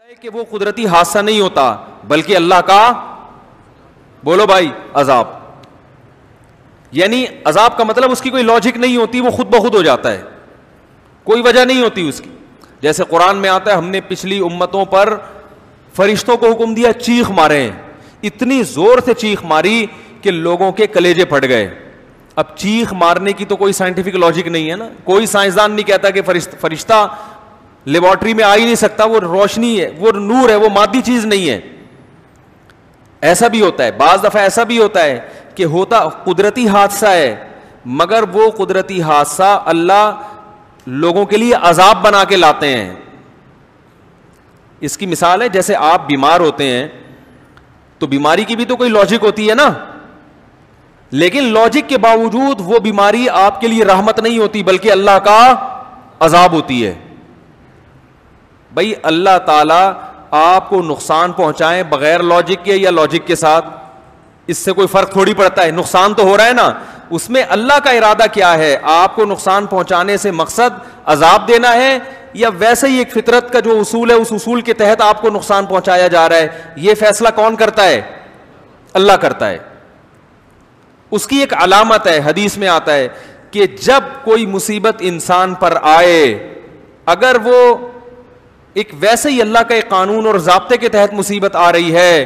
کہ وہ قدرتی حادثہ نہیں ہوتا بلکہ اللہ کا، بولو بھائی، عذاب. یعنی عذاب کا مطلب اس کی کوئی لاجک نہیں ہوتی، وہ خود بخود ہو جاتا ہے، کوئی وجہ نہیں ہوتی اس کی. جیسے قرآن میں آتا ہے ہم نے پچھلی امتوں پر فرشتوں کو حکم دیا چیخ مارے، اتنی زور سے چیخ ماری کہ لوگوں کے کلیجے پھٹ گئے. اب چیخ مارنے کی تو کوئی سائنٹیفک لاجک نہیں ہے نا، کوئی سائنسدان نہیں کہتا کہ فرشتہ لیبارٹری میں آ ہی نہیں سکتا، وہ روشنی ہے، وہ نور ہے، وہ مادی چیز نہیں ہے. ایسا بھی ہوتا ہے، بعض دفعہ ایسا بھی ہوتا ہے کہ ہوتا قدرتی حادثہ ہے، مگر وہ قدرتی حادثہ اللہ لوگوں کے لیے عذاب بنا کے لاتے ہیں. اس کی مثال ہے جیسے آپ بیمار ہوتے ہیں تو بیماری کی بھی تو کوئی لاجک ہوتی ہے نا، لیکن لاجک کے باوجود وہ بیماری آپ کے لیے رحمت نہیں ہوتی بلکہ اللہ کا عذاب ہوتی ہے. بھائی اللہ تعالی آپ کو نقصان پہنچائیں بغیر لاجک کے یا لاجک کے ساتھ، اس سے کوئی فرق تھوڑی پڑتا ہے، نقصان تو ہو رہا ہے نا. اس میں اللہ کا ارادہ کیا ہے؟ آپ کو نقصان پہنچانے سے مقصد عذاب دینا ہے یا ویسے ہی ایک فطرت کا جو اصول ہے اس اصول کے تحت آپ کو نقصان پہنچایا جا رہا ہے؟ یہ فیصلہ کون کرتا ہے؟ اللہ کرتا ہے. اس کی ایک علامت ہے، حدیث میں آتا ہے کہ جب کوئی مصیبت انسان پر آئے، اگر وہ ایک ویسے ہی اللہ کا ایک قانون اور ضابطے کے تحت مصیبت آ رہی ہے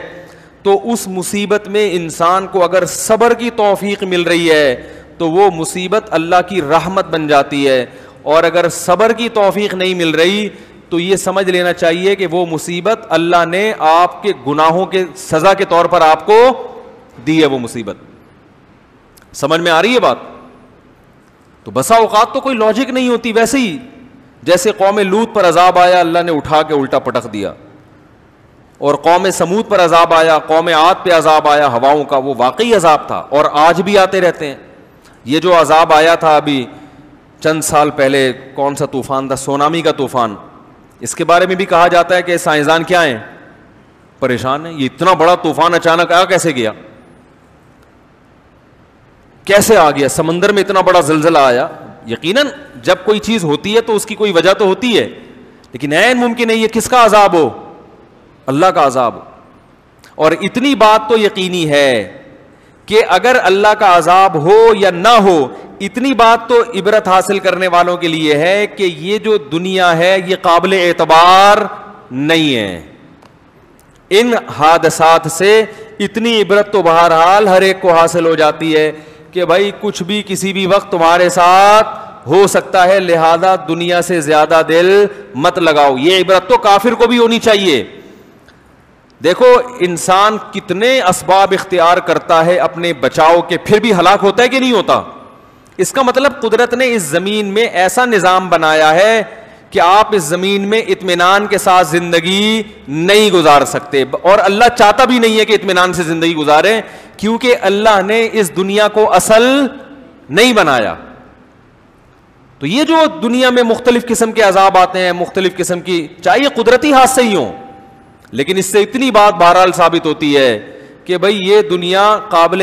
تو اس مصیبت میں انسان کو اگر صبر کی توفیق مل رہی ہے تو وہ مصیبت اللہ کی رحمت بن جاتی ہے، اور اگر صبر کی توفیق نہیں مل رہی تو یہ سمجھ لینا چاہیے کہ وہ مصیبت اللہ نے آپ کے گناہوں کے سزا کے طور پر آپ کو دی ہے. وہ مصیبت سمجھ میں آ رہی ہے بات؟ تو بسا اوقات تو کوئی لاجک نہیں ہوتی، ویسے ہی جیسے قوم لوط پر عذاب آیا اللہ نے اٹھا کے الٹا پٹک دیا، اور قوم سمود پر عذاب آیا، قوم عاد پہ عذاب آیا ہواؤں کا، وہ واقعی عذاب تھا اور آج بھی آتے رہتے ہیں. یہ جو عذاب آیا تھا ابھی چند سال پہلے، کون سا طوفان تھا؟ سونامی کا طوفان. اس کے بارے میں بھی کہا جاتا ہے کہ سائنسدان کیا ہیں؟ پریشان ہیں. یہ اتنا بڑا طوفان اچانک آیا کیسے گیا؟ کیسے آ گیا؟ سمندر میں اتنا بڑا زلزلہ آیا. یقیناً جب کوئی چیز ہوتی ہے تو اس کی کوئی وجہ تو ہوتی ہے، لیکن عین ممکن ہے یہ کس کا عذاب ہو؟ اللہ کا عذاب ہو. اور اتنی بات تو یقینی ہے کہ اگر اللہ کا عذاب ہو یا نہ ہو، اتنی بات تو عبرت حاصل کرنے والوں کے لیے ہے کہ یہ جو دنیا ہے یہ قابل اعتبار نہیں ہے. ان حادثات سے اتنی عبرت تو بہرحال ہر ایک کو حاصل ہو جاتی ہے کہ بھائی کچھ بھی کسی بھی وقت تمہارے ساتھ ہو سکتا ہے، لہذا دنیا سے زیادہ دل مت لگاؤ. یہ عبرت تو کافر کو بھی ہونی چاہیے. دیکھو انسان کتنے اسباب اختیار کرتا ہے اپنے بچاؤ کے، پھر بھی ہلاک ہوتا ہے کہ نہیں ہوتا؟ اس کا مطلب قدرت نے اس زمین میں ایسا نظام بنایا ہے کہ آپ اس زمین میں اطمینان کے ساتھ زندگی نہیں گزار سکتے، اور اللہ چاہتا بھی نہیں ہے کہ اطمینان سے زندگی گزاریں، کیونکہ اللہ نے اس دنیا کو اصل نہیں بنایا. تو یہ جو دنیا میں مختلف قسم کے عذاب آتے ہیں، مختلف قسم کی، چاہے قدرتی حادثے ہی ہوں، لیکن اس سے اتنی بات بہرحال ثابت ہوتی ہے کہ بھئی یہ دنیا قابل